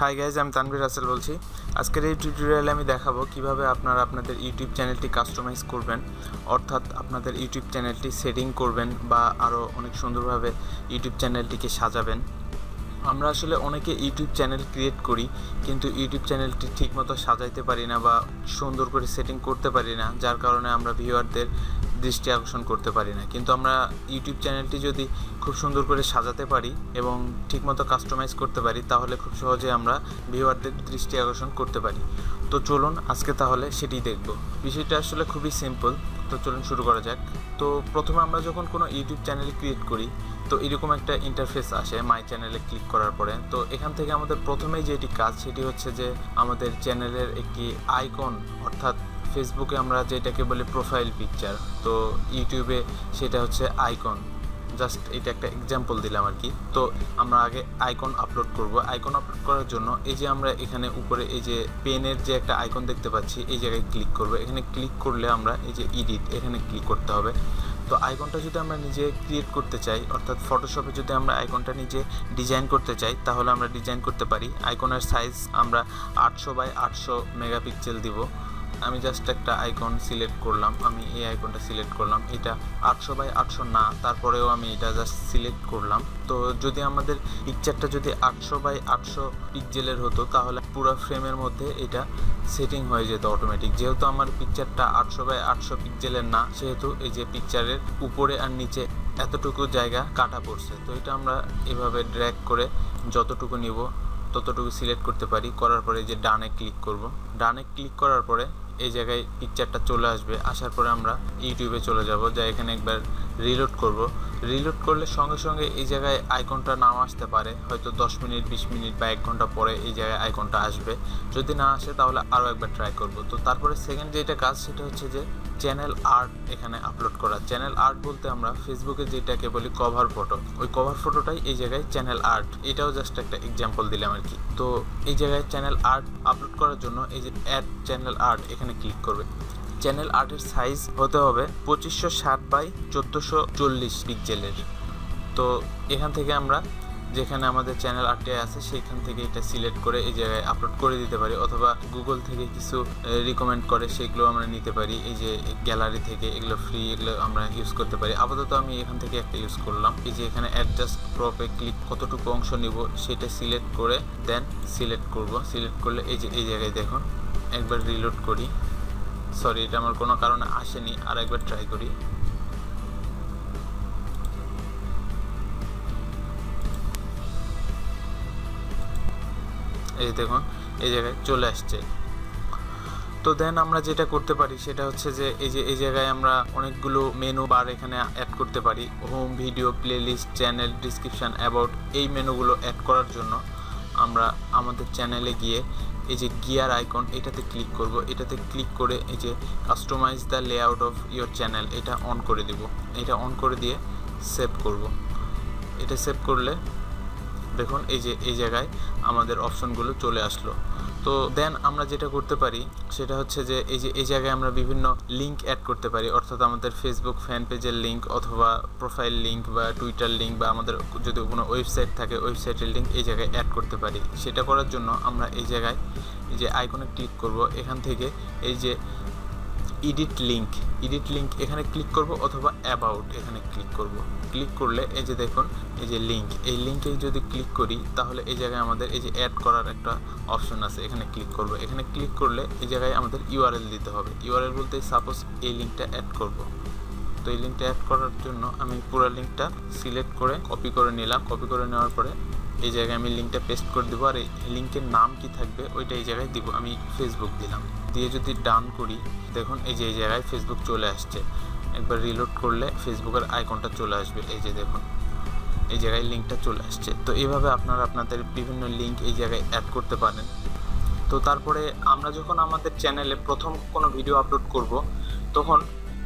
Hi guys, আমি তানভীর রাসেল বলছি। আজকের এই টিউটোরিয়ালে আমি দেখাবো কিভাবে আপনারা আপনাদের ইউটিউব চ্যানেলটি কাস্টমাইজ করবেন, অর্থাৎ আপনাদের ইউটিউব চ্যানেলটি সেটিং করবেন বা আরও অনেক সুন্দরভাবে ইউটিউব চ্যানেলটিকে সাজাবেন। আমরা আসলে অনেকে ইউটিউব চ্যানেল ক্রিয়েট করি, কিন্তু ইউটিউব চ্যানেলটি ঠিকমতো সাজাইতে পারি না বা সুন্দর করে সেটিং করতে পারি না, যার কারণে আমরা ভিউয়ারদের দৃষ্টি আকর্ষণ করতে পারি না। কিন্তু আমরা ইউটিউব চ্যানেলটি যদি খুব সুন্দর করে সাজাতে পারি এবং ঠিকমতো কাস্টমাইজ করতে পারি, তাহলে খুব সহজে আমরা ভিউয়ারদের দৃষ্টি আকর্ষণ করতে পারি। তো চলুন আজকে তাহলে সেটি দেখব। বিষয়টা আসলে খুবই সিম্পল, তো চলুন শুরু করা যাক। তো প্রথমে আমরা যখন কোনো ইউটিউব চ্যানেল ক্রিয়েট করি, তো এরকম একটা ইন্টারফেস আসে মাই চ্যানেলে ক্লিক করার পরে। তো এখান থেকে আমাদের প্রথমেই যেটি কাজ সেটি হচ্ছে যে আমাদের চ্যানেলের একটি আইকন, অর্থাৎ ফেসবুকে আমরা যেটাকে বলি প্রোফাইল পিকচার, তো ইউটিউবে সেটা হচ্ছে আইকন। জাস্ট এটা একটা এক্সাম্পল দিলাম আর কি। তো আমরা আগে আইকন আপলোড করব। আইকন আপলোড করার জন্য এই যে আমরা এখানে উপরে এই যে পেনের যে একটা আইকন দেখতে পাচ্ছি, এই জায়গায় ক্লিক করব। এখানে ক্লিক করলে আমরা এই যে এডিট, এখানে ক্লিক করতে হবে। তো আইকনটা যদি আমরা নিজে ক্রিয়েট করতে চাই, অর্থাৎ ফটোশপে যদি আমরা আইকনটা নিজে ডিজাইন করতে চাই, তাহলে আমরা ডিজাইন করতে পারি। আইকনের সাইজ আমরা 800x800 মেগাপিক্সেল দিব। আমি জাস্ট একটা আইকন সিলেক্ট করলাম, আমি এই আইকনটা সিলেক্ট করলাম। এটা 800x800 না, তারপরেও আমি এটা জাস্ট সিলেক্ট করলাম। তো যদি আমাদের পিকচারটা যদি 800x800 পিক্সেলের হতো, তাহলে পুরো ফ্রেমের মধ্যে এটা সেটিং হয়ে যেত অটোমেটিক। যেহেতু আমার পিকচারটা 800x800 পিক্সেলের না, সেহেতু এই যে পিকচারের উপরে আর নিচে এতটুকু জায়গা কাটা পড়ছে। তো এটা আমরা এভাবে ড্র্যাগ করে যতটুকু নিব ততটুকু সিলেক্ট করতে পারি। করার পরে যে ডানে ক্লিক করব। ডানে ক্লিক করার পরে এই জায়গায় পিকচারটা চলে আসবে। আসার পরে আমরা ইউটিউবে চলে যাব, যা এখানে একবার রিলোড করব। রিলোড করলে সঙ্গে সঙ্গে এই জায়গায় আইকনটা নাও আসতে পারে, হয়তো 10 মিনিট 20 মিনিট বা 1 ঘন্টা পরে এই জায়গায় আইকনটা আসবে। যদি না আসে তাহলে আরও একবার ট্রাই করব। তো তারপরে সেকেন্ড যেটা কাজ সেটা হচ্ছে যে চ্যানেল আর্ট এখানে আপলোড করা। চ্যানেল আর্ট বলতে আমরা ফেসবুকে যেটাকে বলি কভার ফটো, ওই কভার ফটোটাই এই জায়গায় চ্যানেল আর্ট। এটাও জাস্ট একটা এক্সাম্পল দিলাম আর কি। তো এই জায়গায় চ্যানেল আর্ট আপলোড করার জন্য এই যে অ্যাড চ্যানেল আর্ট এখানে ক্লিক করবে। চ্যানেল আর্টের সাইজ হতে হবে 2560x1440 পিক্সেলের। তো এখান থেকে আমরা যেখানে আমাদের চ্যানেল আর্টে আছে সেইখান থেকে এটা সিলেক্ট করে এই জায়গায় আপলোড করে দিতে পারি, অথবা গুগল থেকে কিছু রিকমেন্ড করে সেগুলো আমরা নিতে পারি। এই যে গ্যালারি থেকে এগুলো ফ্রি, এগুলো আমরা ইউজ করতে পারি। আপাতত আমি এখান থেকে একটা ইউজ করলাম। এই যে এখানে অ্যাডজাস্ট ক্রপে ক্লিক, কতটুকু অংশ নিব সেটা সিলেক্ট করে দেন সিলেক্ট করব। সিলেক্ট করলে এই যে এই জায়গায় দেখুন, একবার রিলোড করি। সরি, এটা আমার কোনো কারণে আসেনি, আর একবার ট্রাই করি। এই দেখুন এই জায়গায় চলে আসছে। তো দেন আমরা যেটা করতে পারি সেটা হচ্ছে যে এই যে এই জায়গায় আমরা অনেকগুলো মেনু বার এখানে অ্যাড করতে পারি। Home, video, playlist, channel, description, about, এই মেনুগুলো অ্যাড করার জন্য আমরা আমাদের চ্যানেলে গিয়ে এই যে গিয়ার আইকন, এটাতে ক্লিক করব। এটাতে ক্লিক করে এই যে customize the layout of your channel, এটা অন করে দিব। এটা অন করে দিয়ে সেভ করব। এটা সেভ করলে দেখুন এই যে এই জায়গায় আমাদের অপশনগুলো চলে আসলো। তো দেন আমরা যেটা করতে পারি সেটা হচ্ছে যে এই যে এই জায়গায় আমরা বিভিন্ন লিঙ্ক অ্যাড করতে পারি, অর্থাৎ আমাদের ফেসবুক ফ্যান পেজের লিঙ্ক, অথবা প্রোফাইল লিঙ্ক বা টুইটার লিঙ্ক, বা আমাদের যদি কোনো ওয়েবসাইট থাকে ওয়েবসাইটের লিঙ্ক এই জায়গায় অ্যাড করতে পারি। সেটা করার জন্য আমরা এই জায়গায় এই যে আইকনে ক্লিক করব। এখান থেকে এই যে এডিট লিঙ্ক এখানে ক্লিক করব, অথবা অ্যাবাউট এখানে ক্লিক করব। ক্লিক করলে এই যে দেখুন এই যে লিঙ্ক, এই লিঙ্কে যদি ক্লিক করি তাহলে এই জায়গায় আমাদের এই যে অ্যাড করার একটা অপশন আছে, এখানে ক্লিক করব। এখানে ক্লিক করলে এই জায়গায় আমাদের ইউআরএল দিতে হবে। ইউআরএল বলতে সাপোজ এই লিঙ্কটা অ্যাড করব। তো এই লিঙ্কটা অ্যাড করার জন্য আমি পুরো লিঙ্কটা সিলেক্ট করে কপি করে নিলাম। কপি করে নেওয়ার পরে এই জায়গায় আমি লিঙ্কটা পেস্ট করে দেবো, আর এই লিঙ্কের নাম কি থাকবে ওইটা এই জায়গায় দিব। আমি ফেসবুক দিলাম, দিয়ে যদি ডান করি দেখুন এই যে এই জায়গায় ফেসবুক চলে আসছে। একবার রিলোড করলে ফেসবুকের আইকনটা চলে আসবে। এই যে দেখুন এই জায়গায় লিঙ্কটা চলে আসছে। তো এইভাবে আপনারা আপনাদের বিভিন্ন লিঙ্ক এই জায়গায় অ্যাড করতে পারেন। তো তারপরে আমরা যখন আমাদের চ্যানেলে প্রথম কোনো ভিডিও আপলোড করব, তখন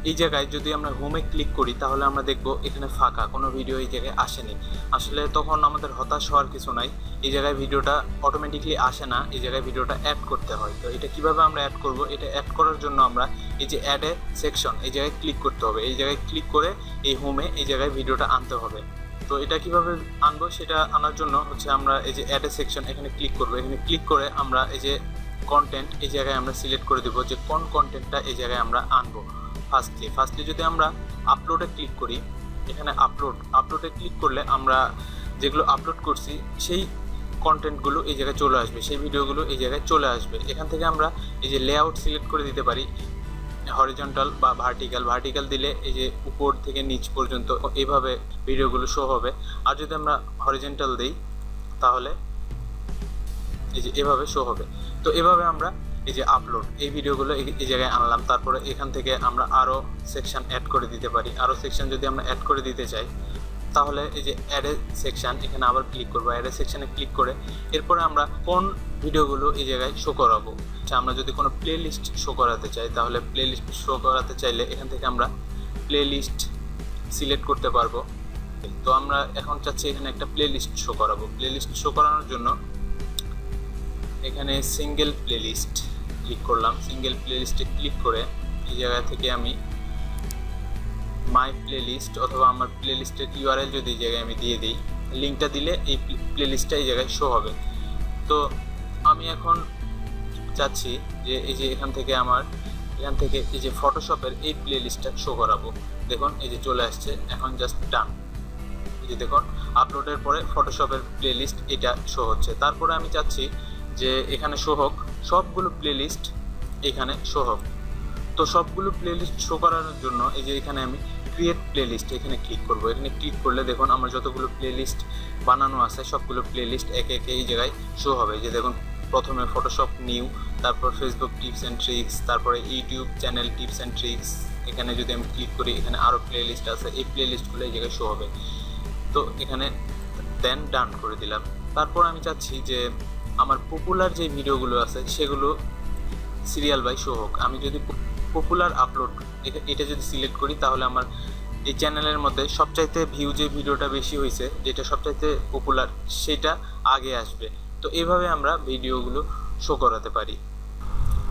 এই জায়গায় যদি আমরা হোমে ক্লিক করি তাহলে আমরা দেখব এখানে ফাঁকা, কোনো ভিডিও এই জায়গায় আসেনি। আসলে তখন আমাদের হতাশ হওয়ার কিছু নাই, এই জায়গায় ভিডিওটা অটোমেটিকলি আসে না, এই জায়গায় ভিডিওটা অ্যাড করতে হয়। তো এটা কিভাবে আমরা অ্যাড করব, এটা অ্যাড করার জন্য আমরা এই যে অ্যাড এ সেকশন এই জায়গায় ক্লিক করতে হবে। এই জায়গায় ক্লিক করে এই হোমে এই জায়গায় ভিডিওটা আনতে হবে। তো এটা কিভাবে আনবো সেটা আনার জন্য হচ্ছে আমরা এই যে অ্যাড এ সেকশন এখানে ক্লিক করবো। এখানে ক্লিক করে আমরা এই যে কন্টেন্ট এই জায়গায় আমরা সিলেক্ট করে দেবো যে কোন কন্টেন্টটা এই জায়গায় আমরা আনবো। ফার্স্টলি যদি আমরা আপলোডে ক্লিক করি, এখানে আপলোডে ক্লিক করলে আমরা যেগুলো আপলোড করছি সেই কন্টেন্টগুলো এই জায়গায় চলে আসবে, সেই ভিডিওগুলো এই জায়গায় চলে আসবে। এখান থেকে আমরা এই যে লেআউট সিলেক্ট করে দিতে পারি, হরিজন্টাল বা ভার্টিক্যাল দিলে এই যে উপর থেকে নিচ পর্যন্ত এইভাবে ভিডিওগুলো শো হবে। আর যদি আমরা হরিজন্টাল দিই তাহলে এই যে এভাবে শো হবে। তো এভাবে আমরা এই যে আপলোড এই ভিডিওগুলো এই জায়গায় আনলাম। তারপরে এখান থেকে আমরা আরও সেকশন অ্যাড করে দিতে পারি। আরও সেকশন যদি আমরা অ্যাড করে দিতে চাই তাহলে এই যে অ্যাড এ সেকশন এখানে আবার ক্লিক করবো। অ্যাড এ সেকশনে ক্লিক করে এরপরে আমরা কোন ভিডিওগুলো এই জায়গায় শো করাবো। আমরা যদি কোনো প্লে লিস্ট শো করাতে চাই তাহলে প্লে লিস্ট শো করাতে চাইলে এখান থেকে আমরা প্লে লিস্ট সিলেক্ট করতে পারবো। তো আমরা এখন চাচ্ছি এখানে একটা প্লে লিস্ট শো করাবো। প্লে লিস্ট শো করানোর জন্য এখানে সিঙ্গেল প্লে লিস্ট ক্লিক করলাম। সিঙ্গেল প্লে লিস্টে ক্লিক করে এই জায়গা থেকে আমি মাই প্লে লিস্ট অথবা আমার প্লে লিস্টের ইউআরএল যদি এই জায়গায় আমি দিয়ে দিই, লিঙ্কটা দিলে এই প্লে লিস্টটা এই জায়গায় শো হবে। তো আমি এখন চাচ্ছি যে এই যে এখান থেকে এই যে ফটোশপের এই প্লে লিস্টটা শো করাবো। দেখুন এই যে চলে আসছে, এখন জাস্ট ডান। এই যে দেখুন আপলোডের পরে ফটোশপের প্লে লিস্ট এটা শো হচ্ছে। তারপরে আমি চাচ্ছি যে এখানে শো হোক সবগুলো প্লে লিস্ট, এখানে শো হোক। তো সবগুলো প্লে লিস্ট শো করানোর জন্য এই যে এখানে আমি ক্রিয়েট প্লে লিস্ট এখানে ক্লিক করবো। এখানে ক্লিক করলে দেখুন আমার যতগুলো প্লে লিস্ট বানানো আছে সবগুলো প্লে লিস্ট একে একে এই জায়গায় শো হবে। যে দেখুন প্রথমে ফটোশপ নিউ, তারপর ফেসবুক টিপস অ্যান্ড ট্রিক্স, তারপরে YouTube channel tips and tricks. এখানে যদি আমি ক্লিক করি এখানে আরও প্লে লিস্ট আছে, এই প্লে লিস্টগুলো এই জায়গায় শো হবে। তো এখানে দেন ডান করে দিলাম। তারপর আমি চাচ্ছি যে আমার পপুলার যে ভিডিওগুলো আছে সেগুলো সিরিয়াল বাই শো হোক। আমি যদি পপুলার আপলোড এটা যদি সিলেক্ট করি তাহলে আমার এই চ্যানেলের মধ্যে সবচাইতে ভিউ যে ভিডিওটা বেশি হয়েছে, যেটা সবচাইতে পপুলার, সেটা আগে আসবে। তো এইভাবে আমরা ভিডিওগুলো শো করাতে পারি।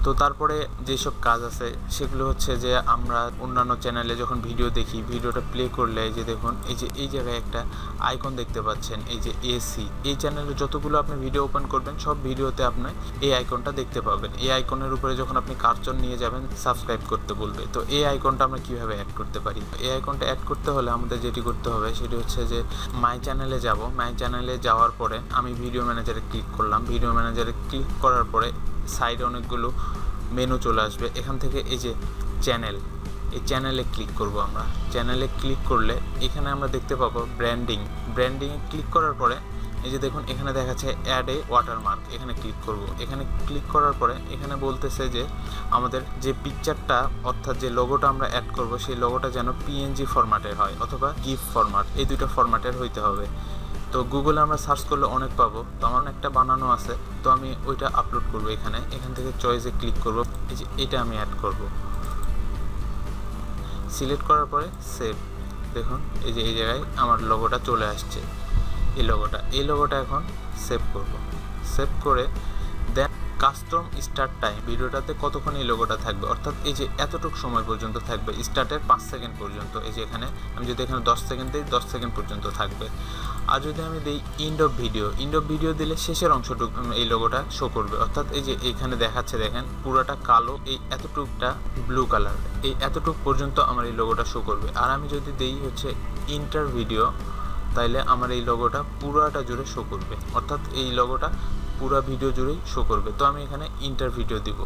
তো তারপরে যেসব কাজ আছে সেগুলো হচ্ছে যে আমরা অন্যান্য চ্যানেলে যখন ভিডিও দেখি, ভিডিওটা প্লে করলে যে দেখুন এই যে এই জায়গায় একটা আইকন দেখতে পাচ্ছেন, এই যে এসি। এই চ্যানেলে যতগুলো আপনি ভিডিও ওপেন করবেন সব ভিডিওতে আপনি এই আইকনটা দেখতে পাবেন। এই আইকনের উপরে যখন আপনি কার্সর নিয়ে যাবেন সাবস্ক্রাইব করতে বলবে। তো এই আইকনটা আমরা কিভাবে অ্যাড করতে পারি? এই আইকনটা অ্যাড করতে হলে আমাদের যেটি করতে হবে সেটি হচ্ছে যে মাই চ্যানেলে যাব। মাই চ্যানেলে যাওয়ার পরে আমি ভিডিও ম্যানেজারে ক্লিক করলাম। ভিডিও ম্যানেজারে ক্লিক করার পরে সাইডে অনেকগুলো মেনু চলে আসবে। এখান থেকে এই যে চ্যানেল, এই চ্যানেলে ক্লিক করব। আমরা চ্যানেলে ক্লিক করলে এখানে আমরা দেখতে পাবো ব্র্যান্ডিংয়ে ক্লিক করার পরে এই যে দেখুন এখানে দেখাচ্ছে অ্যাড এ ওয়াটারমার্ক, এখানে ক্লিক করব। এখানে ক্লিক করার পরে এখানে বলতেছে যে আমাদের যে পিকচারটা অর্থাৎ যে লোগোটা আমরা অ্যাড করব সেই লোগোটা যেন পিএনজি ফরম্যাটের হয় অথবা গিফ ফরম্যাট, এই দুটো ফরম্যাটের হইতে হবে। তো গুগলে আমরা সার্চ করলে অনেক পাবো। তো আমার একটা বানানো আছে, তো আমি ওইটা আপলোড করব। এখান থেকে চয়েসে ক্লিক করব। এই যে এটা আমি অ্যাড করব। সিলেক্ট করার পরে সেভ। দেখুন এই যে এই জায়গায় আমার লোগোটা চলে আসছে। এই লোগোটা এখন সেভ করব। সেভ করে দেন কাস্টম স্টার্ট টাইম, ভিডিওটাতে কতক্ষণ এই লোগোটা থাকবে, অর্থাৎ এই যে এতটুকু সময় পর্যন্ত থাকবে, স্টার্টের 5 সেকেন্ড পর্যন্ত। এই যে এখানে আমি যদি এখানে 10 সেকেন্ড দিই 10 সেকেন্ড পর্যন্ত থাকবে। আর যদি আমি দিই ইন্ড অফ ভিডিও দিলে শেষের অংশটুকু এই লোগোটা শো করবে। অর্থাৎ এই যে এখানে দেখাচ্ছে দেখেন পুরাটা কালো, এই এতটুকটা ব্লু কালার, এই এতটুকু পর্যন্ত আমার এই লোগোটা শো করবে। আর আমি যদি দিই হচ্ছে ইন্টার ভিডিও, তাইলে আমার এই লোগোটা পুরাটা জুড়ে শো করবে, অর্থাৎ এই লোগোটা পুরো ভিডিও জুড়েই শো করবে। তো আমি এখানে ইন্টার ভিডিও দিব।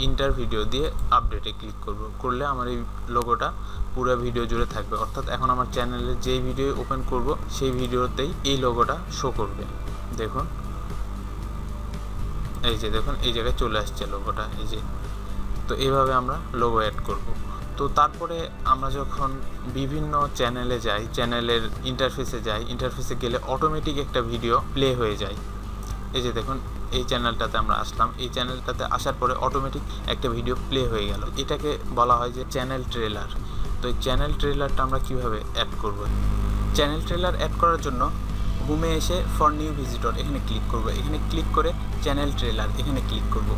ইন্টার ভিডিও দিয়ে আপডেটে ক্লিক করলে আমার এই লোগোটা পুরো ভিডিও জুড়ে থাকবে। অর্থাৎ এখন আমার চ্যানেলে যেই ভিডিও ওপেন করব সেই ভিডিওতেই এই লোগোটা শো করবে। দেখুন এই যে দেখুন এই জায়গায় চলে আসছে লোগোটা, এই যে। তো এইভাবে আমরা লোগো অ্যাড করব। তো তারপরে আমরা যখন বিভিন্ন চ্যানেলে যাই, চ্যানেলের ইন্টারফেসে গেলে অটোমেটিক একটা ভিডিও প্লে হয়ে যায়। এই যে দেখুন এই চ্যানেলটাতে আমরা আসলাম, এই চ্যানেলটাতে আসার পরে অটোমেটিক একটা ভিডিও প্লে হয়ে গেল। এটাকে বলা হয় যে চ্যানেল ট্রেলার। তো এই চ্যানেল ট্রেলারটা আমরা কিভাবে অ্যাড করব? চ্যানেল ট্রেলার অ্যাড করার জন্য হোমে এসে ফর নিউ ভিজিটর এখানে ক্লিক করব। এখানে ক্লিক করে চ্যানেল ট্রেলার এখানে ক্লিক করব।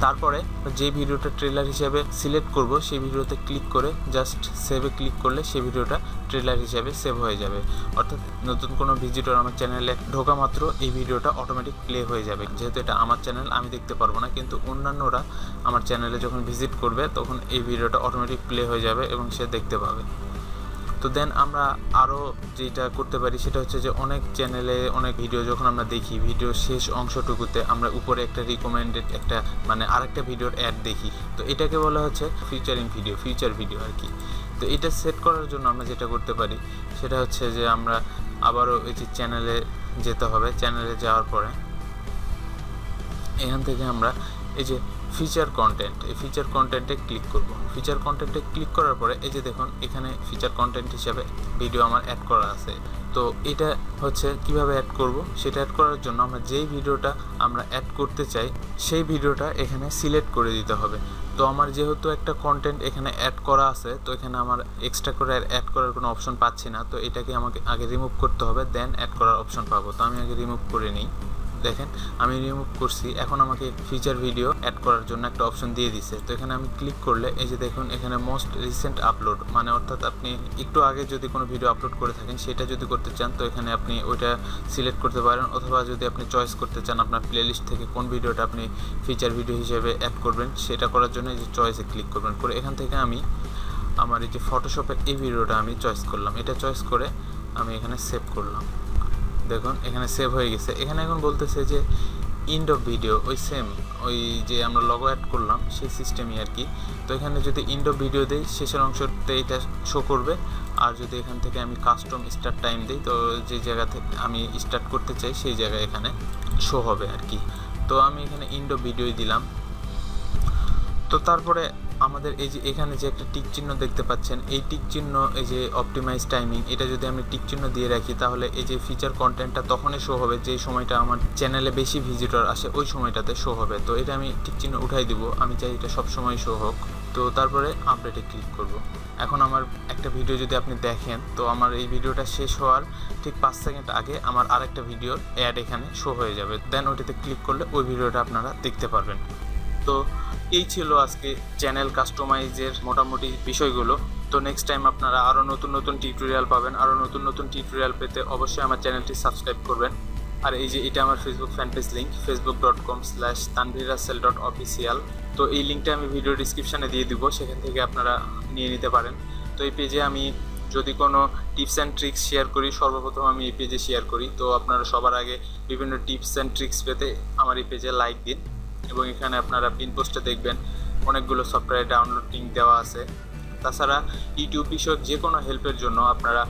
তারপরে যে ভিডিওটা ট্রেলার হিসেবে সিলেক্ট করব সেই ভিডিওতে ক্লিক করে জাস্ট সেভে ক্লিক করলে সেই ভিডিওটা ট্রেলার হিসেবে সেভ হয়ে যাবে। অর্থাৎ নতুন কোনো ভিজিটর আমার চ্যানেলে ঢোকা মাত্র এই ভিডিওটা অটোমেটিক প্লে হয়ে যাবে। যেহেতু এটা আমার চ্যানেল আমি দেখতে পারবো না, কিন্তু অন্যান্যরা আমার চ্যানেলে যখন ভিজিট করবে তখন এই ভিডিওটা অটোমেটিক প্লে হয়ে যাবে এবং সে দেখতে পাবে। তো দেন আমরা আরও যেটা করতে পারি সেটা হচ্ছে যে অনেক চ্যানেলে অনেক ভিডিও যখন আমরা দেখি, ভিডিওর শেষ অংশটুকুতে আমরা উপরে একটা রিকমেন্ডেড একটা আরেকটা ভিডিওর অ্যাড দেখি। তো এটাকে বলা হচ্ছে ফিউচার ভিডিও আর কি। তো এটা সেট করার জন্য আমরা যেটা করতে পারি সেটা হচ্ছে যে আমরা আবারও এই যে চ্যানেলে যেতে হবে। চ্যানেলে যাওয়ার পরে এখান থেকে আমরা এই যে ফিচার কন্টেন্ট, এই ফিচার কন্টেন্টে ক্লিক করব। ফিচার কন্টেন্টে ক্লিক করার পরে এই যে দেখুন এখানে ফিচার কন্টেন্ট হিসাবে ভিডিও আমার অ্যাড করা আছে। তো এটা হচ্ছে কিভাবে অ্যাড করব, সেটা অ্যাড করার জন্য আমরা যেই ভিডিওটা আমরা অ্যাড করতে চাই সেই ভিডিওটা এখানে সিলেক্ট করে দিতে হবে। তো আমার যেহেতু একটা কন্টেন্ট এখানে অ্যাড করা আছে, তো এখানে আমার এক্সট্রা করে অ্যাড করার কোনো অপশন পাচ্ছি না। তো এটাকে আমাকে আগে রিমুভ করতে হবে, দেন অ্যাড করার অপশন পাবো। তো আমি আগে রিমুভ করে নিই। দেখেন আমি রিমুভ করছি, এখন আমাকে ফিচার ভিডিও অ্যাড করার জন্য একটা অপশন দিয়ে দিছে। তো এখানে আমি ক্লিক করলে এই যে দেখুন এখানে মোস্ট রিসেন্ট আপলোড, অর্থাৎ আপনি একটু আগে যদি কোনো ভিডিও আপলোড করে থাকেন সেটা যদি করতে চান তো এখানে আপনি ওইটা সিলেক্ট করতে পারেন, অথবা যদি আপনি চয়েস করতে চান আপনার প্লেলিস্ট থেকে কোন ভিডিওটা আপনি ফিচার ভিডিও হিসেবে অ্যাড করবেন সেটা করার জন্য এই যে চয়েসে ক্লিক করবেন। করে এখান থেকে আমি আমার এই যে ফটোশপের এই ভিডিওটা আমি চয়েস করলাম, এটা চয়েস করে আমি এখানে সেভ করলাম। দেখুন এখানে সেভ হয়ে গেছে। এখানে এখন বলতেছে যে এন্ড অফ ভিডিও, ওই যে আমরা লগো অ্যাড করলাম সেই সিস্টেমই আর কি। তো এখানে যদি এন্ড অফ ভিডিও দিই শেষের অংশতে এটা শো করবে, আর যদি এখান থেকে আমি কাস্টম স্টার্ট টাইম দিই তো যে জায়গা থেকে আমি স্টার্ট করতে চাই সেই জায়গায় এখানে শো হবে আর কি। তো আমি এখানে এন্ড অফ ভিডিওই দিলাম। তো তারপরে আমাদের এই যে এখানে যে একটা টিক চিহ্ন দেখতে পাচ্ছেন, এই টিক চিহ্ন এই যে অপটিমাইজ টাইমিং, এটা যদি আমি টিক চিহ্ন দিয়ে রাখি তাহলে এই যে ফিচার কন্টেন্টটা তখনই শো হবে যেই সময়টা আমার চ্যানেলে বেশি ভিজিটর আসে ওই সময়টাতে শো হবে। তো এটা আমি টিক চিহ্ন উঠাই দিব, আমি চাই এটা সবসময় শো হোক। তো তারপরে আপডেটে ক্লিক করব। এখন আমার একটা ভিডিও যদি আপনি দেখেন তো আমার এই ভিডিওটা শেষ হওয়ার ঠিক 5 সেকেন্ড আগে আমার আরেকটা ভিডিওর অ্যাড এখানে শো হয়ে যাবে, দেন ওইটাতে ক্লিক করলে ওই ভিডিওটা আপনারা দেখতে পারবেন। তো এই ছিল আজকে চ্যানেল কাস্টমাইজের মোটামুটি বিষয়গুলো। তো নেক্সট টাইম আপনারা আরও নতুন নতুন টিউটোরিয়াল পাবেন। আরও নতুন নতুন টিউটোরিয়াল পেতে অবশ্যই আমার চ্যানেলটি সাবস্ক্রাইব করবেন। আর এই যে এটা আমার Facebook fan page link, facebook.com/tanvirrussell.official। তো এই লিঙ্কটা আমি ভিডিও ডিসক্রিপশানে দিয়ে দিব, সেখান থেকে আপনারা নিয়ে নিতে পারেন। তো এই পেজে আমি যদি কোনো টিপস অ্যান্ড ট্রিক্স শেয়ার করি সর্বপ্রথম আমি এই পেজে শেয়ার করি। তো আপনারা সবার আগে বিভিন্ন টিপস অ্যান্ড ট্রিক্স পেতে আমার এই পেজে লাইক দিন, এবং এখানে আপনারা পিন পোস্টে দেখবেন অনেকগুলো সফটওয়্যার ডাউনলোড লিঙ্ক দেওয়া আছে। তাছাড়া ইউটিউব বিষয়ক যে কোনো হেল্পের জন্য আপনারা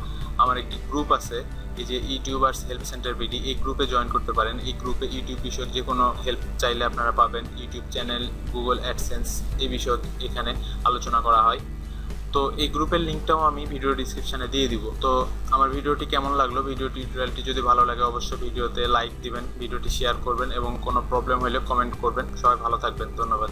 আমার একটি গ্রুপ আছে, এই যে ইউটিউবার্স হেল্প সেন্টার বিডি, এই গ্রুপে জয়েন করতে পারেন। এই গ্রুপে ইউটিউব বিষয়ক যে কোনো হেল্প চাইলে আপনারা পাবেন। ইউটিউব চ্যানেল, গুগল অ্যাডসেন্স এই বিষয়ক এখানে আলোচনা করা হয়। তো এই গ্রুপের লিঙ্কটাও আমি ভিডিও ডিসক্রিপশানে দিয়ে দিব। তো আমার ভিডিওটি কেমন লাগলো, ভিডিও টিউটোরিয়ালটি যদি ভালো লাগে অবশ্যই ভিডিওতে লাইক দিবেন, ভিডিওটি শেয়ার করবেন এবং কোনো প্রবলেম হলে কমেন্ট করবেন। সবাই ভালো থাকবেন, ধন্যবাদ।